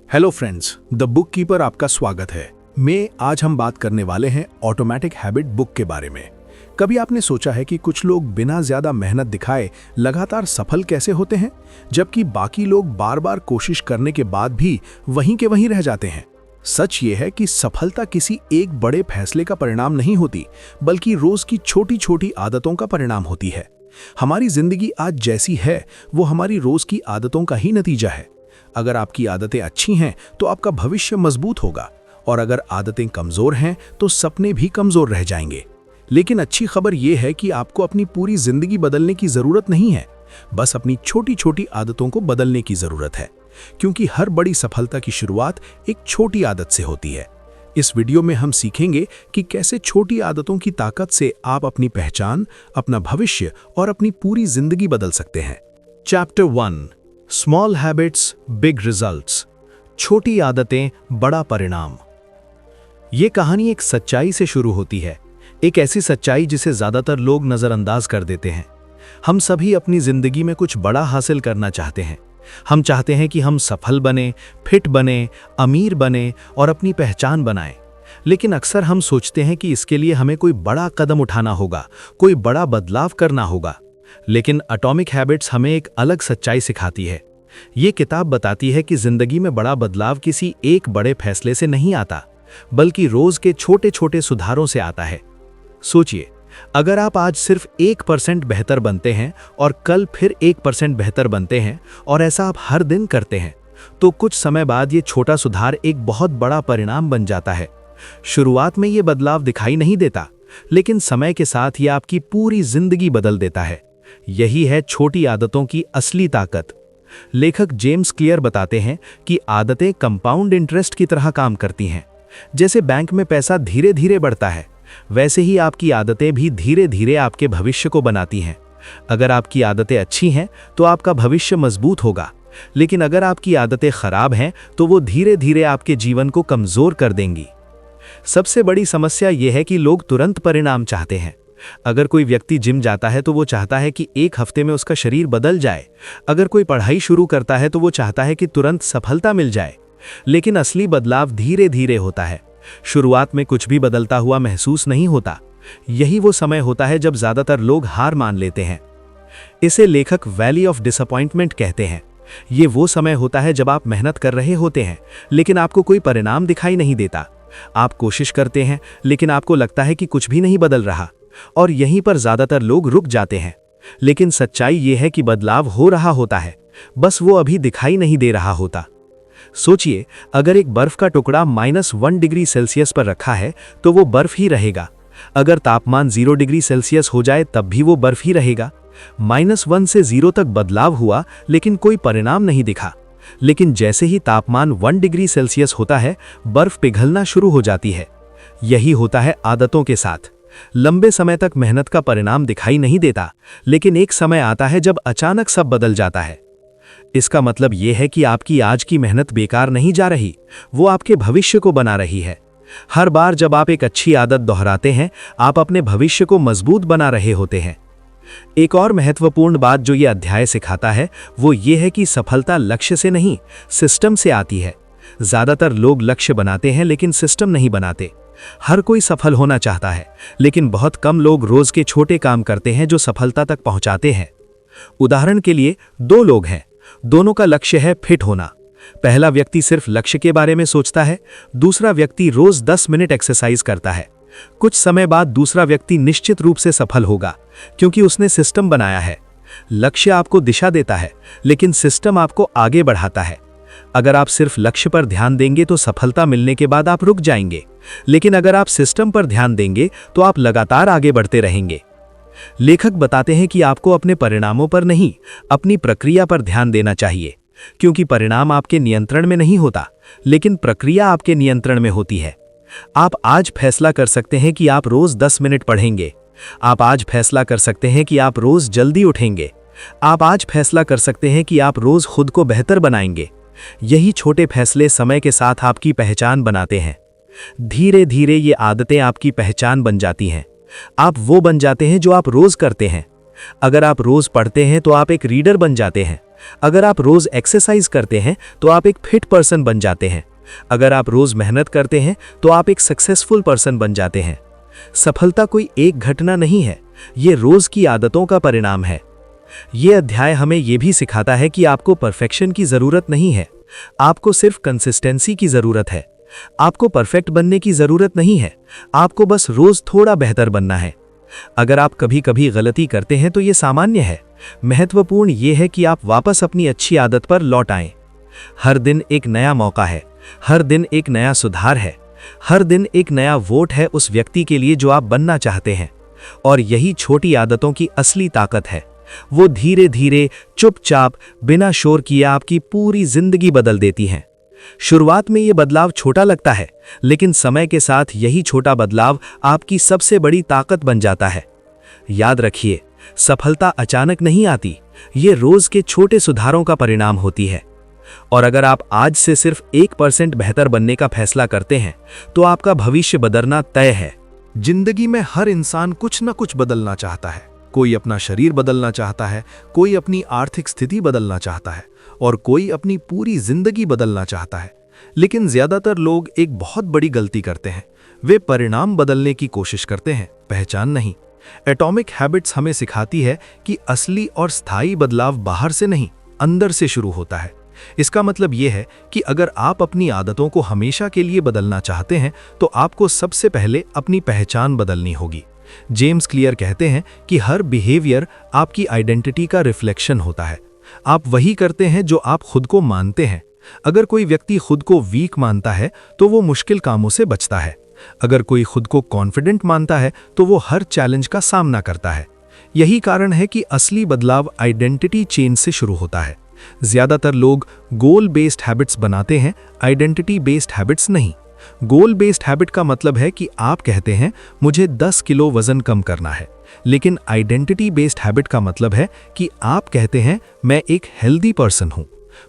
Hello friends, the book keeper आपका स्वागत है। आज हम बात करने वाले हैं ऑटोमेटिक हैबिट बुक के बारे में। कभी आपने सोचा है कि कुछ लोग बिना ज्यादा मेहनत दिखाए लगातार सफल कैसे होते हैं, जबकि बाकी लोग बार बार कोशिश करने के बाद भी वहीं के वहीं रह जाते हैं। सच ये है कि सफलता किसी एक बड़े फैसले का परिणाम नहीं होती, बल्कि रोज की छोटी छोटी आदतों का परिणाम होती है। हमारी जिंदगी आज जैसी है वो हमारी रोज की आदतों का ही नतीजा है। अगर आपकी आदतें अच्छी हैं तो आपका भविष्य मजबूत होगा, और अगर आदतें कमजोर हैं तो सपने भी कमजोर रह जाएंगे। लेकिन अच्छी खबर यह है कि आपको अपनी पूरी जिंदगी बदलने की जरूरत नहीं है, बस अपनी छोटी छोटी आदतों को बदलने की जरूरत है, क्योंकि हर बड़ी सफलता की शुरुआत एक छोटी आदत से होती है। इस वीडियो में हम सीखेंगे कि कैसे छोटी आदतों की ताकत से आप अपनी पहचान, अपना भविष्य और अपनी पूरी जिंदगी बदल सकते हैं। Chapter 1, small habits big results. छोटी आदतें बड़ा परिणाम। ये कहानी एक सच्चाई से शुरू होती है, एक ऐसी सच्चाई जिसे ज्यादातर लोग नजरअंदाज कर देते हैं। हम सभी अपनी जिंदगी में कुछ बड़ा हासिल करना चाहते हैं। हम चाहते हैं कि हम सफल बने, फिट बने, अमीर बने और अपनी पहचान बनाएं। लेकिन अक्सर हम सोचते हैं कि इसके लिए हमें कोई बड़ा कदम उठाना होगा, कोई बड़ा बदलाव करना होगा। लेकिन एटॉमिक हैबिट्स हमें एक अलग सच्चाई सिखाती है। ये किताब बताती है कि जिंदगी में बड़ा बदलाव किसी एक बड़े फैसले से नहीं आता, बल्कि रोज के छोटे छोटे सुधारों से आता है। सोचिए, अगर आप आज सिर्फ 1% बेहतर बनते हैं और कल फिर 1% बेहतर बनते हैं, और ऐसा आप हर दिन करते हैं, तो कुछ समय बाद ये छोटा सुधार एक बहुत बड़ा परिणाम बन जाता है। शुरुआत में ये बदलाव दिखाई नहीं देता, लेकिन समय के साथ ये आपकी पूरी जिंदगी बदल देता है। यही है छोटी आदतों की असली ताकत। लेखक जेम्स क्लियर बताते हैं कि आदतें कंपाउंड इंटरेस्ट की तरह काम करती हैं। जैसे बैंक में पैसा धीरे धीरे बढ़ता है, वैसे ही आपकी आदतें भी धीरे धीरे आपके भविष्य को बनाती हैं। अगर आपकी आदतें अच्छी हैं तो आपका भविष्य मजबूत होगा, लेकिन अगर आपकी आदतें खराब हैं तो वो धीरे धीरे आपके जीवन को कमजोर कर देंगी। सबसे बड़ी समस्या यह है कि लोग तुरंत परिणाम चाहते हैं। अगर कोई व्यक्ति जिम जाता है तो वो चाहता है कि एक हफ्ते में उसका शरीर बदल जाए। अगर कोई पढ़ाई शुरू करता है तो वो चाहता है कि तुरंत सफलता मिल जाए। लेकिन असली बदलाव धीरे धीरे होता है। शुरुआत में कुछ भी बदलता हुआ महसूस नहीं होता। यही वो समय होता है जब ज्यादातर लोग हार मान लेते हैं। इसे लेखक वैली ऑफ डिसअपॉइंटमेंट कहते हैं। ये वो समय होता है जब आप मेहनत कर रहे होते हैं, लेकिन आपको कोई परिणाम दिखाई नहीं देता। आप कोशिश करते हैं, लेकिन आपको लगता है कि कुछ भी नहीं बदल रहा, और यहीं पर ज्यादातर लोग रुक जाते हैं। लेकिन सच्चाई यह है कि बदलाव हो रहा होता है, बस वो अभी दिखाई नहीं दे रहा होता। सोचिए, अगर एक बर्फ का टुकड़ा -1 डिग्री सेल्सियस पर रखा है तो वो बर्फ ही रहेगा। अगर तापमान 0 डिग्री सेल्सियस हो जाए तब भी वो बर्फ ही रहेगा। -1 से 0 तक बदलाव हुआ, लेकिन कोई परिणाम नहीं दिखा। लेकिन जैसे ही तापमान 1 डिग्री सेल्सियस होता है, बर्फ पिघलना शुरू हो जाती है। यही होता है आदतों के साथ। लंबे समय तक मेहनत का परिणाम दिखाई नहीं देता, लेकिन एक समय आता है जब अचानक सब बदल जाता है। इसका मतलब यह है कि आपकी आज की मेहनत बेकार नहीं जा रही, वो आपके भविष्य को बना रही है। हर बार जब आप एक अच्छी आदत दोहराते हैं, आप अपने भविष्य को मजबूत बना रहे होते हैं। एक और महत्वपूर्ण बात जो ये अध्याय सिखाता है वो ये है कि सफलता लक्ष्य से नहीं, सिस्टम से आती है। ज्यादातर लोग लक्ष्य बनाते हैं लेकिन सिस्टम नहीं बनाते। हर कोई सफल होना चाहता है, लेकिन बहुत कम लोग रोज के छोटे काम करते हैं जो सफलता तक पहुंचाते हैं। उदाहरण के लिए 2 लोग हैं, दोनों का लक्ष्य है फिट होना। पहला व्यक्ति सिर्फ लक्ष्य के बारे में सोचता है, दूसरा व्यक्ति रोज 10 मिनट एक्सरसाइज करता है। कुछ समय बाद दूसरा व्यक्ति निश्चित रूप से सफल होगा, क्योंकि उसने सिस्टम बनाया है। लक्ष्य आपको दिशा देता है, लेकिन सिस्टम आपको आगे बढ़ाता है। अगर आप सिर्फ लक्ष्य पर ध्यान देंगे तो सफलता मिलने के बाद आप रुक जाएंगे, लेकिन अगर आप सिस्टम पर ध्यान देंगे तो आप लगातार आगे बढ़ते रहेंगे। लेखक बताते हैं कि आपको अपने परिणामों पर नहीं, अपनी प्रक्रिया पर ध्यान देना चाहिए, क्योंकि परिणाम आपके नियंत्रण में नहीं होता, लेकिन प्रक्रिया आपके नियंत्रण में होती है। आप आज फैसला कर सकते हैं कि आप रोज 10 मिनट पढ़ेंगे। आप आज फैसला कर सकते हैं कि आप रोज जल्दी उठेंगे। आप आज फैसला कर सकते हैं कि आप रोज खुद को बेहतर बनाएंगे। यही छोटे फैसले समय के साथ आपकी पहचान बनाते हैं। धीरे धीरे ये आदतें आपकी पहचान बन जाती हैं। आप वो बन जाते हैं जो आप रोज करते हैं। अगर आप रोज पढ़ते हैं तो आप एक रीडर बन जाते हैं। अगर आप रोज एक्सरसाइज करते हैं तो आप एक फिट पर्सन बन जाते हैं। अगर आप रोज मेहनत करते हैं तो आप एक सक्सेसफुल पर्सन बन जाते हैं। सफलता कोई एक घटना नहीं है, ये रोज की आदतों का परिणाम है। ये अध्याय हमें यह भी सिखाता है कि आपको परफेक्शन की जरूरत नहीं है, आपको सिर्फ कंसिस्टेंसी की जरूरत है। आपको परफेक्ट बनने की जरूरत नहीं है, आपको बस रोज थोड़ा बेहतर बनना है। अगर आप कभी कभी गलती करते हैं तो यह सामान्य है। महत्वपूर्ण यह है कि आप वापस अपनी अच्छी आदत पर लौट आएं। हर दिन एक नया मौका है, हर दिन एक नया सुधार है, हर दिन एक नया वोट है उस व्यक्ति के लिए जो आप बनना चाहते हैं। और यही छोटी आदतों की असली ताकत है। वो धीरे धीरे, चुपचाप, बिना शोर किए आपकी पूरी जिंदगी बदल देती हैं। शुरुआत में ये बदलाव छोटा लगता है, लेकिन समय के साथ यही छोटा बदलाव आपकी सबसे बड़ी ताकत बन जाता है। याद रखिए, सफलता अचानक नहीं आती, ये रोज के छोटे सुधारों का परिणाम होती है। और अगर आप आज से सिर्फ 1% बेहतर बनने का फैसला करते हैं तो आपका भविष्य बदलना तय है। जिंदगी में हर इंसान कुछ न कुछ बदलना चाहता है। कोई अपना शरीर बदलना चाहता है, कोई अपनी आर्थिक स्थिति बदलना चाहता है और कोई अपनी पूरी जिंदगी बदलना चाहता है। लेकिन ज्यादातर लोग एक बहुत बड़ी गलती करते हैं, वे परिणाम बदलने की कोशिश करते हैं, पहचान नहीं। एटॉमिक हैबिट्स हमें सिखाती है कि असली और स्थायी बदलाव बाहर से नहीं, अंदर से शुरू होता है। इसका मतलब यह है कि अगर आप अपनी आदतों को हमेशा के लिए बदलना चाहते हैं तो आपको सबसे पहले अपनी पहचान बदलनी होगी। जेम्स क्लियर कहते हैं कि हर बिहेवियर आपकी आइडेंटिटी का रिफ्लेक्शन होता है। आप वही करते हैं जो आप खुद को मानते हैं। अगर कोई व्यक्ति खुद को वीक मानता है तो वो मुश्किल कामों से बचता है। अगर कोई खुद को कॉन्फिडेंट मानता है तो वो हर चैलेंज का सामना करता है। यही कारण है कि असली बदलाव आइडेंटिटी चेंज से शुरू होता है। ज्यादातर लोग गोल बेस्ड हैबिट्स बनाते हैं, आइडेंटिटी बेस्ड हैबिट्स नहीं। गोल बेस्ड हैबिट का मतलब है कि आप कहते हैं मुझे 10 किलो वजन कम करना है, लेकिन आइडेंटिटी बेस्ड हैबिट का मतलब है कि आप कहते हैं मैं एक हेल्दी पर्सन हूं।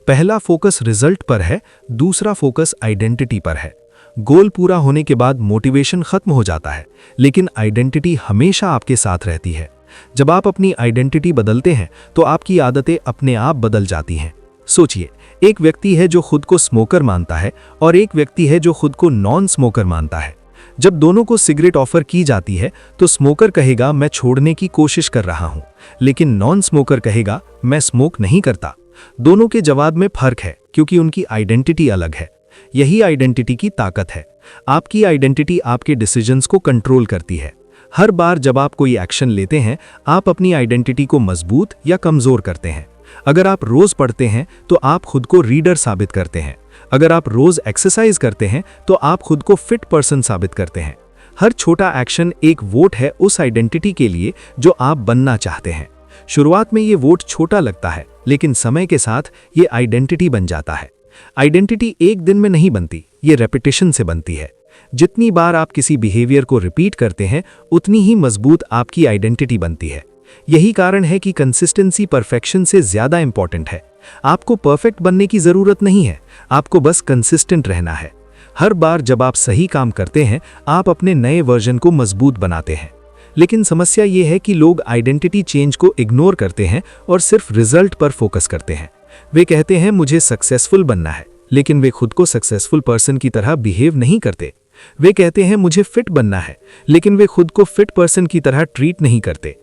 पहला फोकस रिजल्ट पर है, दूसरा फोकस आइडेंटिटी पर है। गोल पूरा होने के बाद मोटिवेशन खत्म हो जाता है, लेकिन आइडेंटिटी हमेशा आपके साथ रहती है। जब आप अपनी आइडेंटिटी बदलते हैं तो आपकी आदतें अपने आप बदल जाती हैं। सोचिए, एक व्यक्ति है जो खुद को स्मोकर मानता है और एक व्यक्ति है जो खुद को नॉन स्मोकर मानता है। जब दोनों को सिगरेट ऑफर की जाती है तो स्मोकर कहेगा मैं छोड़ने की कोशिश कर रहा हूं, लेकिन नॉन स्मोकर कहेगा मैं स्मोक नहीं करता। दोनों के जवाब में फर्क है क्योंकि उनकी आइडेंटिटी अलग है। यही आइडेंटिटी की ताकत है। आपकी आइडेंटिटी आपके डिसीजंस को कंट्रोल करती है। हर बार जब आप कोई एक्शन लेते हैं, आप अपनी आइडेंटिटी को मजबूत या कमजोर करते हैं। अगर आप रोज पढ़ते हैं तो आप खुद को रीडर साबित करते हैं। अगर आप रोज एक्सरसाइज करते हैं तो आप खुद को फिट पर्सन साबित करते हैं। हर छोटा एक्शन एक वोट है उस आइडेंटिटी के लिए जो आप बनना चाहते हैं। शुरुआत में ये वोट छोटा लगता है, लेकिन समय के साथ ये आइडेंटिटी बन जाता है। आइडेंटिटी एक दिन में नहीं बनती, ये रेपिटेशन से बनती है। जितनी बार आप किसी बिहेवियर को रिपीट करते हैं, उतनी ही मजबूत आपकी आइडेंटिटी बनती है। यही कारण है कि कंसिस्टेंसी परफेक्शन से ज्यादा इंपॉर्टेंट है। आपको परफेक्ट बनने की जरूरत नहीं है, आपको बस कंसिस्टेंट रहना है। हर बार जब आप सही काम करते हैं, आप अपने नए वर्जन को मजबूत बनाते हैं। लेकिन समस्या यह है कि लोग आइडेंटिटी चेंज को इग्नोर करते हैं और सिर्फ रिजल्ट पर फोकस करते हैं। वे कहते हैं मुझे सक्सेसफुल बनना है, लेकिन वे खुद को सक्सेसफुल पर्सन की तरह बिहेव नहीं करते। वे कहते हैं मुझे फिट बनना है, लेकिन वे खुद को फिट पर्सन की तरह ट्रीट नहीं करते।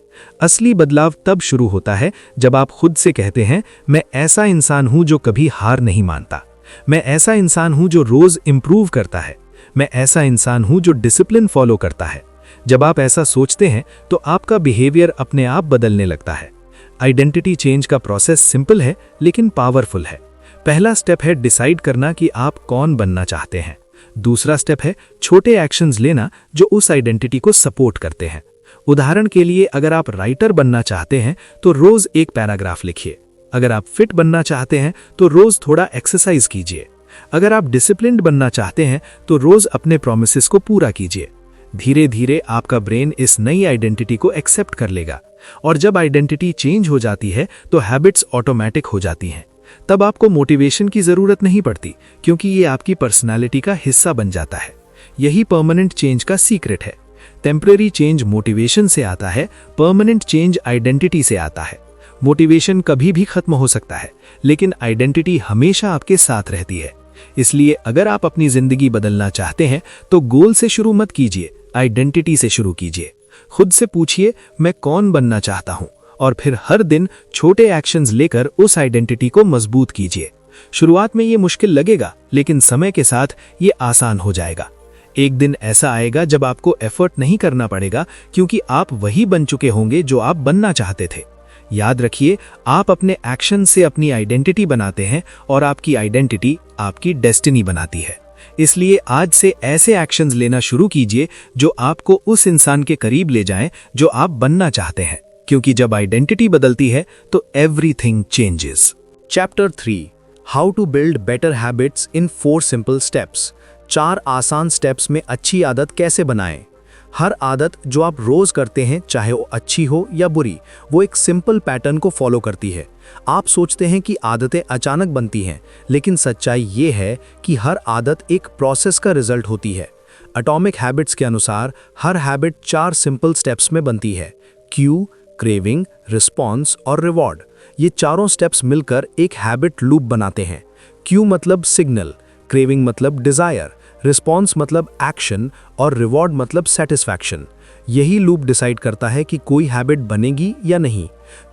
असली बदलाव तब शुरू होता है जब आप खुद से कहते हैं मैं ऐसा इंसान हूं जो कभी हार नहीं मानता, मैं ऐसा इंसान हूं जो रोज इंप्रूव करता है, मैं ऐसा इंसान हूं जो डिसिप्लिन फॉलो करता है। जब आप ऐसा सोचते हैं तो आपका बिहेवियर अपने आप बदलने लगता है। आइडेंटिटी चेंज का प्रोसेस सिंपल है लेकिन पावरफुल है। पहला स्टेप है डिसाइड करना कि आप कौन बनना चाहते हैं। दूसरा स्टेप है छोटे एक्शंस लेना जो उस आइडेंटिटी को सपोर्ट करते हैं। उदाहरण के लिए, अगर आप राइटर बनना चाहते हैं तो रोज एक पैराग्राफ लिखिए। अगर आप फिट बनना चाहते हैं तो रोज थोड़ा एक्सरसाइज कीजिए। अगर आप डिसिप्लिन्ड बनना चाहते हैं तो रोज अपने प्रॉमिसेस को पूरा कीजिए। धीरे धीरे आपका ब्रेन इस नई आइडेंटिटी को एक्सेप्ट कर लेगा, और जब आइडेंटिटी चेंज हो जाती है तो हैबिट्स ऑटोमेटिक हो जाती हैं। तब आपको मोटिवेशन की जरूरत नहीं पड़ती, क्योंकि ये आपकी पर्सनालिटी का हिस्सा बन जाता है। यही परमानेंट चेंज का सीक्रेट है। टेम्परेरी चेंज मोटिवेशन से आता है, परमानेंट चेंज आइडेंटिटी से आता है। मोटिवेशन कभी भी खत्म हो सकता है, लेकिन आइडेंटिटी हमेशा आपके साथ रहती है। इसलिए अगर आप अपनी जिंदगी बदलना चाहते हैं तो गोल से शुरू मत कीजिए, आइडेंटिटी से शुरू कीजिए। खुद से पूछिए मैं कौन बनना चाहता हूं, और फिर हर दिन छोटे एक्शंस लेकर उस आइडेंटिटी को मजबूत कीजिए। शुरुआत में ये मुश्किल लगेगा, लेकिन समय के साथ ये आसान हो जाएगा। एक दिन ऐसा आएगा जब आपको एफर्ट नहीं करना पड़ेगा, क्योंकि आप वही बन चुके होंगे जो आप बनना चाहते थे। याद रखिए, आप अपने एक्शन से अपनी आइडेंटिटी बनाते हैं और आपकी आइडेंटिटी आपकी डेस्टिनी बनाती है। इसलिए आज से ऐसे एक्शंस लेना शुरू कीजिए जो आपको उस इंसान के करीब ले जाएं जो आप बनना चाहते हैं, क्योंकि जब आइडेंटिटी बदलती है तो everything changes. Chapter 3, how to build better habits in 4 simple steps. 4 आसान स्टेप्स में अच्छी आदत कैसे बनाएं। हर आदत जो आप रोज करते हैं, चाहे वो अच्छी हो या बुरी, वो एक सिंपल पैटर्न को फॉलो करती है। आप सोचते हैं कि आदतें अचानक बनती हैं, लेकिन सच्चाई ये है कि हर आदत एक प्रोसेस का रिजल्ट होती है। एटॉमिक हैबिट्स के अनुसार हर हैबिट 4 सिंपल स्टेप्स में बनती है: क्यू, क्रेविंग, रिस्पॉन्स और रिवॉर्ड। ये चारों स्टेप्स मिलकर एक हैबिट लूप बनाते हैं। क्यू मतलब सिग्नल, क्रेविंग मतलब डिजायर, रिस्पॉन्स मतलब एक्शन और रिवॉर्ड मतलब सेटिस्फैक्शन। यही लूप डिसाइड करता है कि कोई हैबिट बनेगी या नहीं।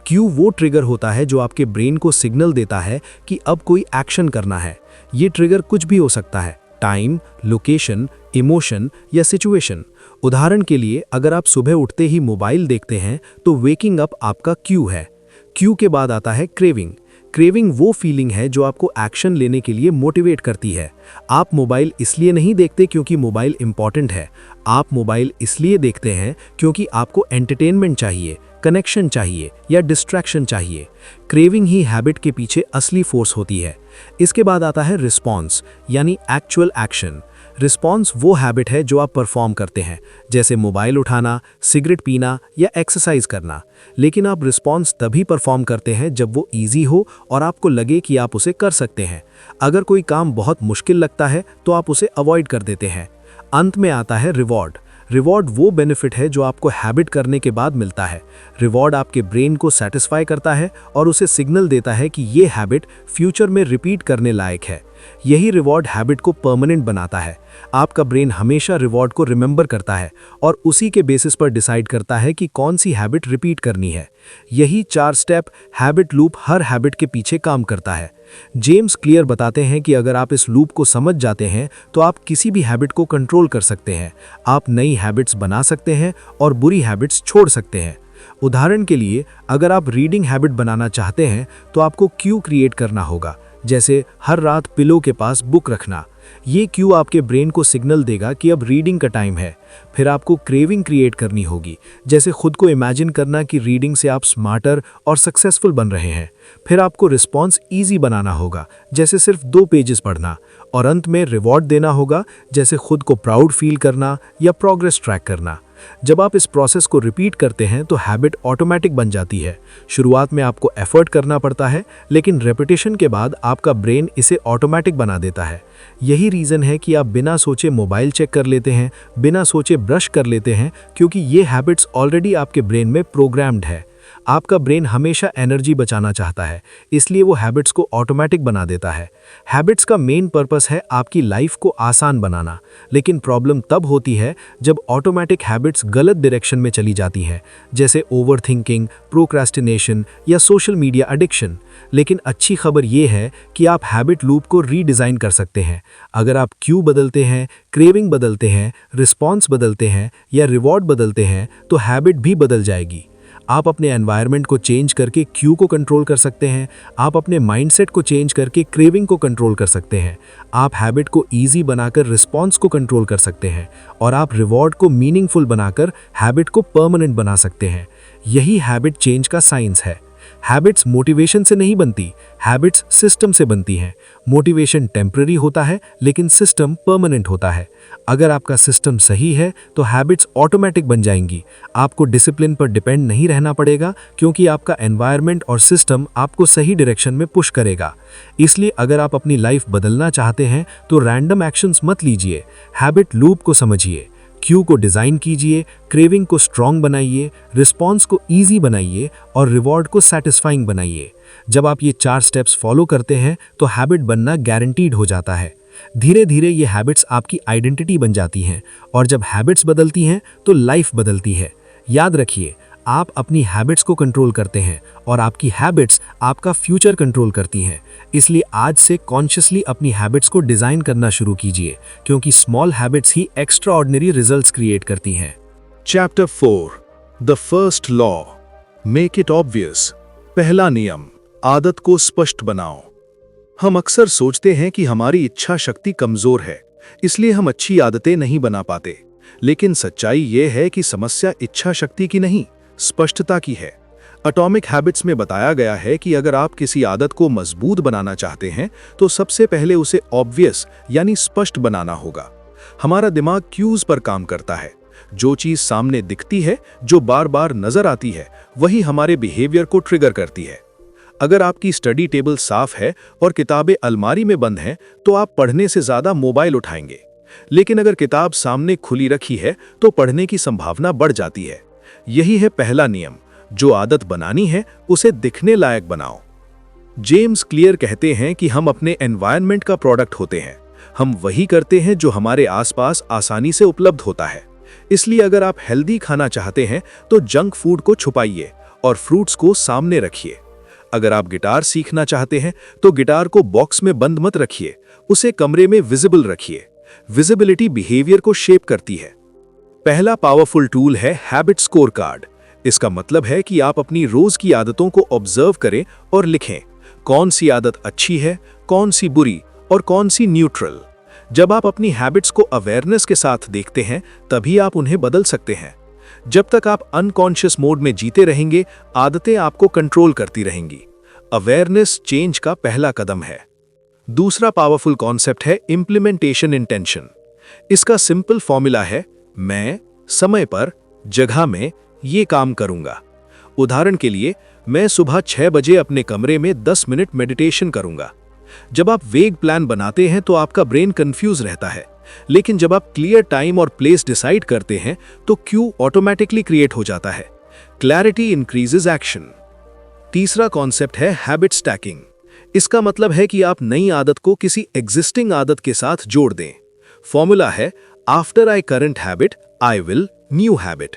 क्यू वो ट्रिगर होता है जो आपके ब्रेन को सिग्नल देता है कि अब कोई एक्शन करना है। ये ट्रिगर कुछ भी हो सकता है: टाइम, लोकेशन, इमोशन या सिचुएशन। उदाहरण के लिए, अगर आप सुबह उठते ही मोबाइल देखते हैं तो वेकिंग अप आपका क्यू है। क्यू के बाद आता है क्रेविंग। क्रेविंग वो फीलिंग है जो आपको एक्शन लेने के लिए मोटिवेट करती है। आप मोबाइल इसलिए नहीं देखते क्योंकि मोबाइल इंपॉर्टेंट है, आप मोबाइल इसलिए देखते हैं क्योंकि आपको एंटरटेनमेंट चाहिए, कनेक्शन चाहिए या डिस्ट्रैक्शन चाहिए। क्रेविंग ही हैबिट के पीछे असली फोर्स होती है। इसके बाद आता है रिस्पॉन्स, यानी एक्चुअल एक्शन। रिस्पॉन्स वो हैबिट है जो आप परफॉर्म करते हैं, जैसे मोबाइल उठाना, सिगरेट पीना या एक्सरसाइज करना। लेकिन आप रिस्पॉन्स तभी परफॉर्म करते हैं जब वो इजी हो और आपको लगे कि आप उसे कर सकते हैं। अगर कोई काम बहुत मुश्किल लगता है तो आप उसे अवॉइड कर देते हैं। अंत में आता है रिवॉर्ड। रिवॉर्ड वो बेनिफिट है जो आपको हैबिट करने के बाद मिलता है। रिवॉर्ड आपके ब्रेन को सेटिस्फाई करता है और उसे सिग्नल देता है कि ये हैबिट फ्यूचर में रिपीट करने लायक है। यही रिवॉर्ड हैबिट को परमानेंट बनाता है। आपका ब्रेन हमेशा रिवॉर्ड को रिमेंबर करता है और उसी के बेसिस पर डिसाइड करता है कि कौन सी हैबिट रिपीट करनी है। यही 4 स्टेप हैबिट लूप हर हैबिट के पीछे काम करता है। जेम्स क्लियर बताते हैं कि अगर आप इस लूप को समझ जाते हैं तो आप किसी भी हैबिट को कंट्रोल कर सकते हैं। आप नई हैबिट्स बना सकते हैं और बुरी हैबिट्स छोड़ सकते हैं। उदाहरण के लिए, अगर आप रीडिंग हैबिट बनाना चाहते हैं तो आपको क्यू क्रिएट करना होगा, जैसे हर रात पिलो के पास बुक रखना। ये क्यू आपके ब्रेन को सिग्नल देगा कि अब रीडिंग का टाइम है। फिर आपको क्रेविंग क्रिएट करनी होगी, जैसे खुद को इमेजिन करना कि रीडिंग से आप स्मार्टर और सक्सेसफुल बन रहे हैं। फिर आपको रिस्पॉन्स इजी बनाना होगा, जैसे सिर्फ 2 पेजेस पढ़ना। और अंत में रिवॉर्ड देना होगा, जैसे खुद को प्राउड फील करना या प्रोग्रेस ट्रैक करना। जब आप इस प्रोसेस को रिपीट करते हैं तो हैबिट ऑटोमेटिक बन जाती है। शुरुआत में आपको एफर्ट करना पड़ता है, लेकिन रेपिटेशन के बाद आपका ब्रेन इसे ऑटोमेटिक बना देता है। यही रीज़न है कि आप बिना सोचे मोबाइल चेक कर लेते हैं, बिना सोचे ब्रश कर लेते हैं, क्योंकि ये हैबिट्स ऑलरेडी आपके ब्रेन में प्रोग्राम्ड है। आपका ब्रेन हमेशा एनर्जी बचाना चाहता है, इसलिए वो हैबिट्स को ऑटोमेटिक बना देता है। हैबिट्स का मेन पर्पस है आपकी लाइफ को आसान बनाना, लेकिन प्रॉब्लम तब होती है जब ऑटोमेटिक हैबिट्स गलत डायरेक्शन में चली जाती हैं, जैसे ओवरथिंकिंग, प्रोक्रेस्टिनेशन या सोशल मीडिया एडिक्शन। लेकिन अच्छी खबर ये है कि आप हैबिट लूप को रीडिज़ाइन कर सकते हैं। अगर आप क्यू बदलते हैं, क्रेविंग बदलते हैं, रिस्पॉन्स बदलते हैं या रिवॉर्ड बदलते हैं तो हैबिट भी बदल जाएगी। आप अपने एनवायरनमेंट को चेंज करके क्यू को कंट्रोल कर सकते हैं, आप अपने माइंडसेट को चेंज करके क्रेविंग को कंट्रोल कर सकते हैं, आप हैबिट को इजी बनाकर रिस्पॉन्स को कंट्रोल कर सकते हैं और आप रिवॉर्ड को मीनिंगफुल बनाकर हैबिट को परमानेंट बना सकते हैं। यही हैबिट चेंज का साइंस है। हैबिट्स मोटिवेशन से नहीं बनती, हैबिट्स सिस्टम से बनती हैं। मोटिवेशन टेम्पररी होता है, लेकिन सिस्टम परमानेंट होता है। अगर आपका सिस्टम सही है तो हैबिट्स ऑटोमेटिक बन जाएंगी। आपको डिसिप्लिन पर डिपेंड नहीं रहना पड़ेगा, क्योंकि आपका एनवायरनमेंट और सिस्टम आपको सही डायरेक्शन में पुश करेगा। इसलिए अगर आप अपनी लाइफ बदलना चाहते हैं तो रैंडम एक्शंस मत लीजिए, हैबिट लूप को समझिए। क्यू को डिज़ाइन कीजिए, क्रेविंग को स्ट्रॉन्ग बनाइए, रिस्पॉन्स को ईजी बनाइए और रिवॉर्ड को सेटिस्फाइंग बनाइए। जब आप ये 4 स्टेप्स फॉलो करते हैं तो हैबिट बनना गारंटीड हो जाता है। धीरे धीरे ये हैबिट्स आपकी आइडेंटिटी बन जाती हैं और जब हैबिट्स बदलती हैं तो लाइफ बदलती है। याद रखिए, आप अपनी हैबिट्स को कंट्रोल करते हैं और आपकी हैबिट्स आपका फ्यूचर कंट्रोल करती हैं। इसलिए आज से कॉन्शियसली अपनी हैबिट्स को डिज़ाइन करना शुरू कीजिए, क्योंकि स्मॉल हैबिट्स ही एक्स्ट्राऑर्डिनरी रिजल्ट्स क्रिएट करती हैं। Chapter 4 the first law, make it obvious. पहला नियम, आदत को स्पष्ट बनाओ। हम अक्सर सोचते हैं कि हमारी इच्छा शक्ति कमजोर है, इसलिए हम अच्छी आदतें नहीं बना पाते। लेकिन सच्चाई यह है कि समस्या इच्छा शक्ति की नहीं, स्पष्टता की है। एटॉमिक हैबिट्स में बताया गया है कि अगर आप किसी आदत को मजबूत बनाना चाहते हैं तो सबसे पहले उसे ऑब्वियस यानी स्पष्ट बनाना होगा। हमारा दिमाग क्यूज पर काम करता है। जो चीज सामने दिखती है, जो बार बार नजर आती है, वही हमारे बिहेवियर को ट्रिगर करती है। अगर आपकी स्टडी टेबल साफ है और किताबें अलमारी में बंद हैं, तो आप पढ़ने से ज्यादा मोबाइल उठाएंगे। लेकिन अगर किताब सामने खुली रखी है तो पढ़ने की संभावना बढ़ जाती है। यही है पहला नियम, जो आदत बनानी है उसे दिखने लायक बनाओ। जेम्स क्लियर कहते हैं कि हम अपने एनवायरनमेंट का प्रोडक्ट होते हैं। हम वही करते हैं जो हमारे आसपास आसानी से उपलब्ध होता है। इसलिए अगर आप हेल्दी खाना चाहते हैं तो जंक फूड को छुपाइए और फ्रूट्स को सामने रखिए। अगर आप गिटार सीखना चाहते हैं तो गिटार को बॉक्स में बंद मत रखिए, उसे कमरे में विजिबल रखिए। विजिबिलिटी बिहेवियर को शेप करती है। पहला पावरफुल टूल है हैबिट स्कोर कार्ड। इसका मतलब है कि आप अपनी रोज की आदतों को ऑब्जर्व करें और लिखें, कौन सी आदत अच्छी है, कौन सी बुरी और कौन सी न्यूट्रल। जब आप अपनी हैबिट्स को अवेयरनेस के साथ देखते हैं, तभी आप उन्हें बदल सकते हैं। जब तक आप अनकॉन्शियस मोड में जीते रहेंगे, आदतें आपको कंट्रोल करती रहेंगी। अवेयरनेस चेंज का पहला कदम है। दूसरा पावरफुल कॉन्सेप्ट है इंप्लीमेंटेशन इंटेंशन। इसका सिंपल फॉर्मूला है, मैं समय पर, जगह में ये काम करूंगा। उदाहरण के लिए, मैं सुबह 6 बजे अपने कमरे में 10 मिनट मेडिटेशन करूंगा। जब आप वेग प्लान बनाते हैं तो आपका ब्रेन कंफ्यूज रहता है, लेकिन जब आप क्लियर टाइम और प्लेस डिसाइड करते हैं तो क्यू ऑटोमेटिकली क्रिएट हो जाता है। Clarity increases action. तीसरा कॉन्सेप्ट है हैबिट स्टैकिंग। इसका मतलब है कि आप नई आदत को किसी एग्जिस्टिंग आदत के साथ जोड़ दें। फॉर्मूला है, after I current habit I will new habit.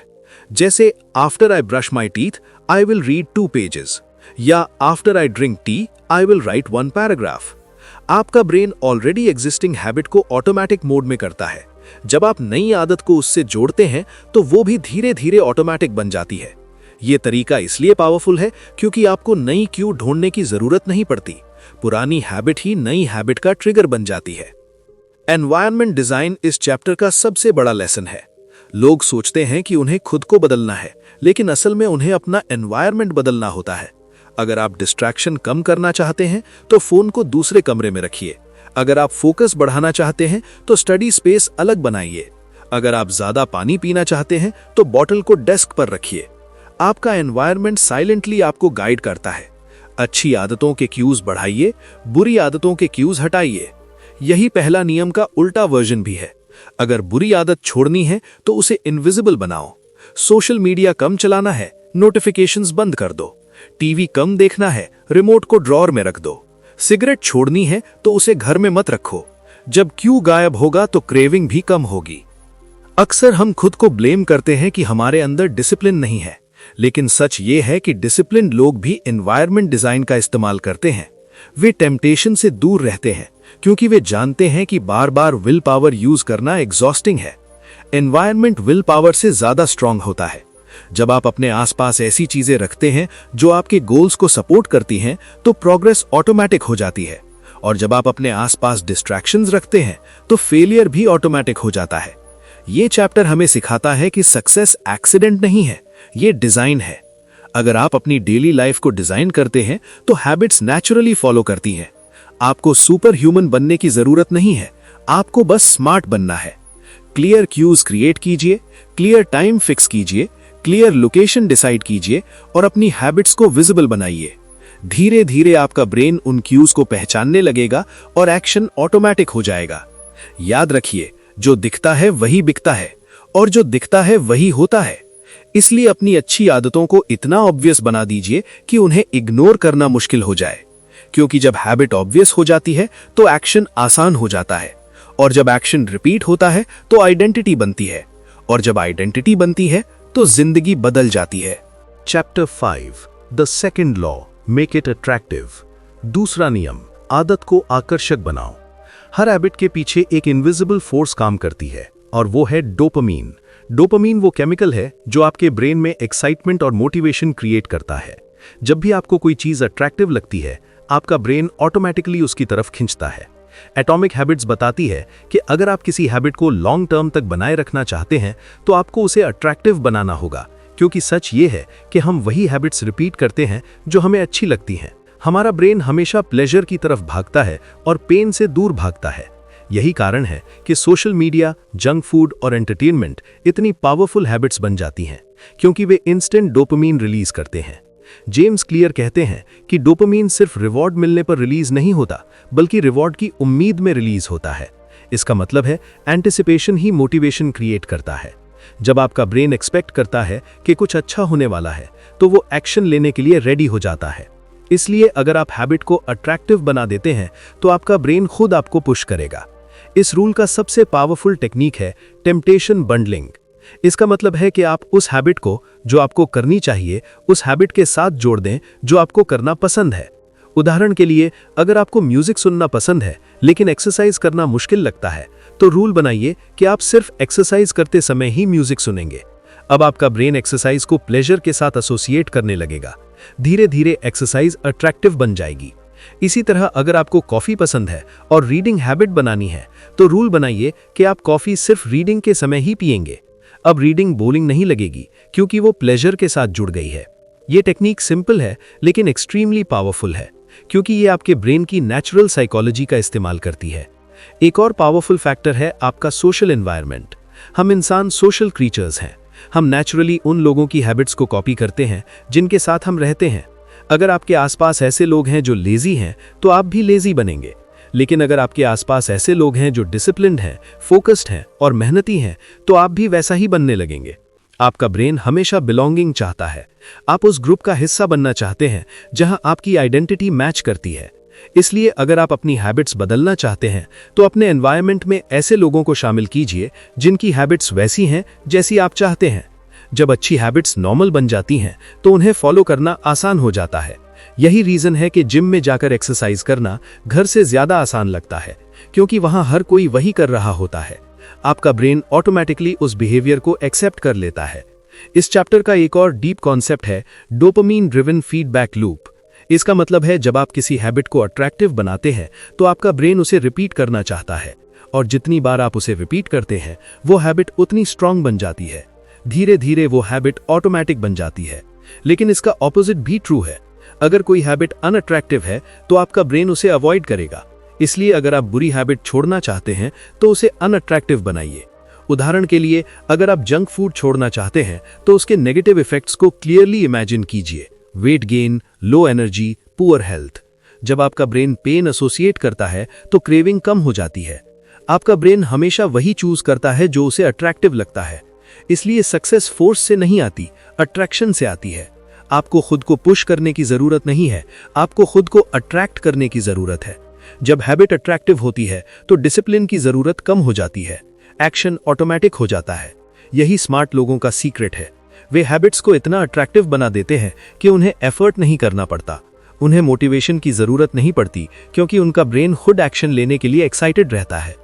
जैसे after I brush my teeth I will read 2 pages, या after I drink tea I will write 1 paragraph. आपका ब्रेन ऑलरेडी एग्जिस्टिंग हैबिट को ऑटोमेटिक मोड में करता है। जब आप नई आदत को उससे जोड़ते हैं तो वो भी धीरे धीरे ऑटोमेटिक बन जाती है। ये तरीका इसलिए पावरफुल है क्योंकि आपको नई क्यू ढूंढने की जरूरत नहीं पड़ती। पुरानी हैबिट ही नई हैबिट का ट्रिगर बन जाती है। एनवायरनमेंट डिजाइन इस चैप्टर का सबसे बड़ा लेसन है। लोग सोचते हैं कि उन्हें खुद को बदलना है, लेकिन असल में उन्हें अपना एनवायरनमेंट बदलना होता है। अगर आप डिस्ट्रैक्शन कम करना चाहते हैं तो फोन को दूसरे कमरे में रखिए। अगर आप फोकस बढ़ाना चाहते हैं तो स्टडी स्पेस अलग बनाइए। अगर आप ज्यादा पानी पीना चाहते हैं तो बॉटल को डेस्क पर रखिए। आपका एनवायरनमेंट साइलेंटली आपको गाइड करता है। अच्छी आदतों के क्यूज बढ़ाइए, बुरी आदतों के क्यूज हटाइए। यही पहला नियम का उल्टा वर्जन भी है। अगर बुरी आदत छोड़नी है तो उसे इनविजिबल बनाओ। सोशल मीडिया कम चलाना है, नोटिफिकेशंस बंद कर दो। टीवी कम देखना है, रिमोट को ड्रॉअर में रख दो। सिगरेट छोड़नी है तो उसे घर में मत रखो। जब क्यू गायब होगा तो क्रेविंग भी कम होगी। अक्सर हम खुद को ब्लेम करते हैं कि हमारे अंदर डिसिप्लिन नहीं है, लेकिन सच ये है कि डिसिप्लिन लोग भी एनवायरनमेंट डिजाइन का इस्तेमाल करते हैं। वे टेम्पटेशन से दूर रहते हैं क्योंकि वे जानते हैं कि बार बार विल पावर यूज करना एग्जॉस्टिंग है। एनवायरनमेंट विल पावर से ज्यादा स्ट्रांग होता है। जब आप अपने आसपास ऐसी चीजें रखते हैं जो आपके गोल्स को सपोर्ट करती हैं, तो प्रोग्रेस ऑटोमेटिक हो जाती है। और जब आप अपने आसपास डिस्ट्रैक्शंस रखते हैं तो फेलियर भी ऑटोमेटिक हो जाता है। ये चैप्टर हमें सिखाता है कि सक्सेस एक्सीडेंट नहीं है, ये डिजाइन है। अगर आप अपनी डेली लाइफ को डिजाइन करते हैं तो हैबिट्स नेचुरली फॉलो करती हैं। आपको सुपर ह्यूमन बनने की जरूरत नहीं है, आपको बस स्मार्ट बनना है। क्लियर क्यूज क्रिएट कीजिए, क्लियर टाइम फिक्स कीजिए, क्लियर लोकेशन डिसाइड कीजिए और अपनी हैबिट्स को विजिबल बनाइए। धीरे धीरे आपका ब्रेन उन क्यूज को पहचानने लगेगा और एक्शन ऑटोमेटिक हो जाएगा। याद रखिए, जो दिखता है वही बिकता है और जो दिखता है वही होता है। इसलिए अपनी अच्छी आदतों को इतना ऑब्वियस बना दीजिए कि उन्हें इग्नोर करना मुश्किल हो जाए, क्योंकि जब हैबिट ऑब्वियस हो जाती है तो एक्शन आसान हो जाता है, और जब एक्शन रिपीट होता है तो आइडेंटिटी बनती है, और जब आइडेंटिटी बनती है तो जिंदगी बदल जाती है। Chapter 5 the second law, make it attractive. दूसरा नियम, आदत को आकर्षक बनाओ। हर हैबिट के पीछे एक इनविजिबल फोर्स काम करती है, और वो है डोपामीन। डोपामीन वो केमिकल है जो आपके ब्रेन में एक्साइटमेंट और मोटिवेशन क्रिएट करता है। जब भी आपको कोई चीज अट्रैक्टिव लगती है, आपका ब्रेन ऑटोमेटिकली उसकी तरफ खींचता है। एटॉमिक हैबिट्स बताती है कि अगर आप किसी हैबिट को लॉन्ग टर्म तक बनाए रखना चाहते हैं तो आपको उसे अट्रैक्टिव बनाना होगा, क्योंकि सच ये है कि हम वही हैबिट्स रिपीट करते हैं जो हमें अच्छी लगती हैं। हमारा ब्रेन हमेशा प्लेजर की तरफ भागता है और पेन से दूर भागता है। यही कारण है कि सोशल मीडिया, जंक फूड और एंटरटेनमेंट इतनी पावरफुल हैबिट्स बन जाती हैं, क्योंकि वे इंस्टेंट डोपामीन रिलीज करते हैं। जेम्स क्लियर कहते हैं कि डोपामीन सिर्फ रिवॉर्ड मिलने पर रिलीज नहीं होता, बल्कि रिवॉर्ड की उम्मीद में रिलीज होता है। इसका मतलब है एंटिसिपेशन ही मोटिवेशन क्रिएट करता है। जब आपका ब्रेन एक्सपेक्ट करता है कि कुछ अच्छा होने वाला है, तो वो एक्शन लेने के लिए रेडी हो जाता है। इसलिए अगर आप हैबिट को अट्रैक्टिव बना देते हैं तो आपका ब्रेन खुद आपको पुश करेगा। इस रूल का सबसे पावरफुल टेक्निक है टेम्पटेशन बंडलिंग। इसका मतलब है कि आप उस हैबिट को जो आपको करनी चाहिए उस हैबिट के साथ जोड़ दें जो आपको करना पसंद है। उदाहरण के लिए, अगर आपको म्यूजिक सुनना पसंद है लेकिन एक्सरसाइज करना मुश्किल लगता है, तो रूल बनाइए कि आप सिर्फ एक्सरसाइज करते समय ही म्यूजिक सुनेंगे। अब आपका ब्रेन एक्सरसाइज को प्लेजर के साथ एसोसिएट करने लगेगा। धीरे धीरे एक्सरसाइज अट्रैक्टिव बन जाएगी। इसी तरह अगर आपको कॉफी पसंद है और रीडिंग हैबिट बनानी है, तो रूल बनाइए कि आप कॉफी सिर्फ रीडिंग के समय ही पिएंगे। अब रीडिंग बोरिंग नहीं लगेगी, क्योंकि वो प्लेजर के साथ जुड़ गई है। ये टेक्निक सिंपल है लेकिन एक्सट्रीमली पावरफुल है, क्योंकि ये आपके ब्रेन की नेचुरल साइकोलॉजी का इस्तेमाल करती है। एक और पावरफुल फैक्टर है आपका सोशल एनवायरनमेंट। हम इंसान सोशल क्रीचर्स हैं। हम नेचुरली उन लोगों की हैबिट्स को कॉपी करते हैं जिनके साथ हम रहते हैं। अगर आपके आसपास ऐसे लोग हैं जो लेजी हैं, तो आप भी लेजी बनेंगे। लेकिन अगर आपके आसपास ऐसे लोग हैं जो डिसिप्लिन्ड हैं, फोकस्ड हैं और मेहनती हैं, तो आप भी वैसा ही बनने लगेंगे। आपका ब्रेन हमेशा बिलोंगिंग चाहता है। आप उस ग्रुप का हिस्सा बनना चाहते हैं जहां आपकी आइडेंटिटी मैच करती है। इसलिए अगर आप अपनी हैबिट्स बदलना चाहते हैं, तो अपने एनवायरनमेंट में ऐसे लोगों को शामिल कीजिए जिनकी हैबिट्स वैसी हैं जैसी आप चाहते हैं। जब अच्छी हैबिट्स नॉर्मल बन जाती हैं, तो उन्हें फॉलो करना आसान हो जाता है। यही रीजन है कि जिम में जाकर एक्सरसाइज करना घर से ज्यादा आसान लगता है, क्योंकि वहां हर कोई वही कर रहा होता है। आपका ब्रेन ऑटोमेटिकली उस बिहेवियर को एक्सेप्ट कर लेता है। इस चैप्टर का एक और डीप कॉन्सेप्ट है डोपामीन ड्रिवन फीडबैक लूप। इसका मतलब है जब आप किसी हैबिट को अट्रैक्टिव बनाते हैं, तो आपका ब्रेन उसे रिपीट करना चाहता है, और जितनी बार आप उसे रिपीट करते हैं, वो हैबिट उतनी स्ट्रांग बन जाती है। धीरे धीरे वो हैबिट ऑटोमेटिक बन जाती है। लेकिन इसका ऑपोजिट भी ट्रू है। अगर कोई हैबिट अनअट्रैक्टिव है, तो आपका ब्रेन उसे अवॉइड करेगा। इसलिए अगर आप बुरी हैबिट छोड़ना चाहते हैं, तो उसे अनअट्रैक्टिव बनाइए। उदाहरण के लिए, अगर आप जंक फूड छोड़ना चाहते हैं, तो उसके नेगेटिव इफेक्ट्स को क्लियरली इमेजिन कीजिए। Weight gain, low energy, poor health. जब आपका ब्रेन पेन एसोसिएट करता है, तो क्रेविंग कम हो जाती है। आपका ब्रेन हमेशा वही चूज करता है जो उसे अट्रैक्टिव लगता है। इसलिए सक्सेस फोर्स से नहीं आती, अट्रैक्शन से आती है। आपको खुद को पुश करने की जरूरत नहीं है, आपको खुद को अट्रैक्ट करने की जरूरत है। जब हैबिट अट्रैक्टिव होती है, तो डिसिप्लिन की जरूरत कम हो जाती है। एक्शन ऑटोमेटिक हो जाता है। यही स्मार्ट लोगों का सीक्रेट है। वे हैबिट्स को इतना अट्रैक्टिव बना देते हैं कि उन्हें एफर्ट नहीं करना पड़ता। उन्हें मोटिवेशन की जरूरत नहीं पड़ती, क्योंकि उनका ब्रेन खुद एक्शन लेने के लिए एक्साइटेड रहता है।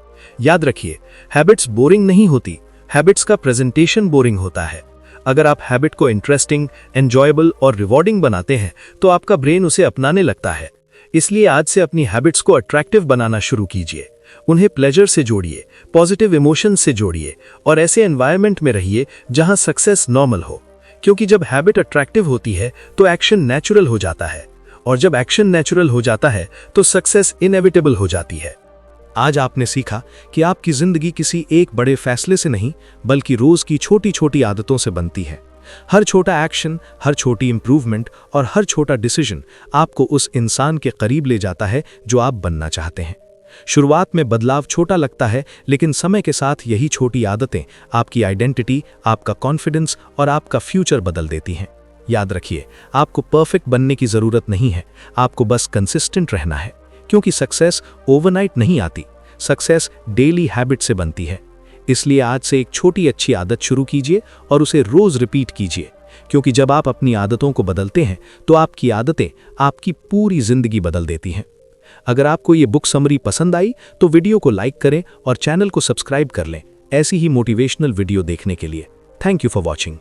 याद रखिए, हैबिट्स बोरिंग नहीं होती, हैबिट्स का प्रेजेंटेशन बोरिंग होता है। अगर आप हैबिट को इंटरेस्टिंग, एंजॉयबल और रिवॉर्डिंग बनाते हैं, तो आपका ब्रेन उसे अपनाने लगता है। इसलिए आज से अपनी हैबिट्स को अट्रैक्टिव बनाना शुरू कीजिए। उन्हें प्लेजर से जोड़िए, पॉजिटिव इमोशन से जोड़िए, और ऐसे एनवायरनमेंट में रहिए जहां सक्सेस नॉर्मल हो। क्योंकि जब हैबिट अट्रैक्टिव होती है, तो एक्शन नेचुरल हो जाता है, और जब एक्शन नेचुरल हो जाता है, तो सक्सेस इनएविटेबल हो जाती है। आज आपने सीखा कि आपकी जिंदगी किसी एक बड़े फैसले से नहीं, बल्कि रोज की छोटी छोटी आदतों से बनती है। हर छोटा एक्शन, हर छोटी इंप्रूवमेंट और हर छोटा डिसीजन आपको उस इंसान के करीब ले जाता है जो आप बनना चाहते हैं। शुरुआत में बदलाव छोटा लगता है, लेकिन समय के साथ यही छोटी आदतें आपकी आइडेंटिटी, आपका कॉन्फिडेंस और आपका फ्यूचर बदल देती हैं। याद रखिए, आपको परफेक्ट बनने की जरूरत नहीं है, आपको बस कंसिस्टेंट रहना है, क्योंकि सक्सेस ओवरनाइट नहीं आती, सक्सेस डेली हैबिट से बनती है। इसलिए आज से एक छोटी अच्छी आदत शुरू कीजिए और उसे रोज रिपीट कीजिए, क्योंकि जब आप अपनी आदतों को बदलते हैं तो आपकी आदतें आपकी पूरी जिंदगी बदल देती हैं। अगर आपको ये बुक समरी पसंद आई तो वीडियो को लाइक करें और चैनल को सब्सक्राइब कर लें ऐसी ही मोटिवेशनल वीडियो देखने के लिए। Thank you for watching.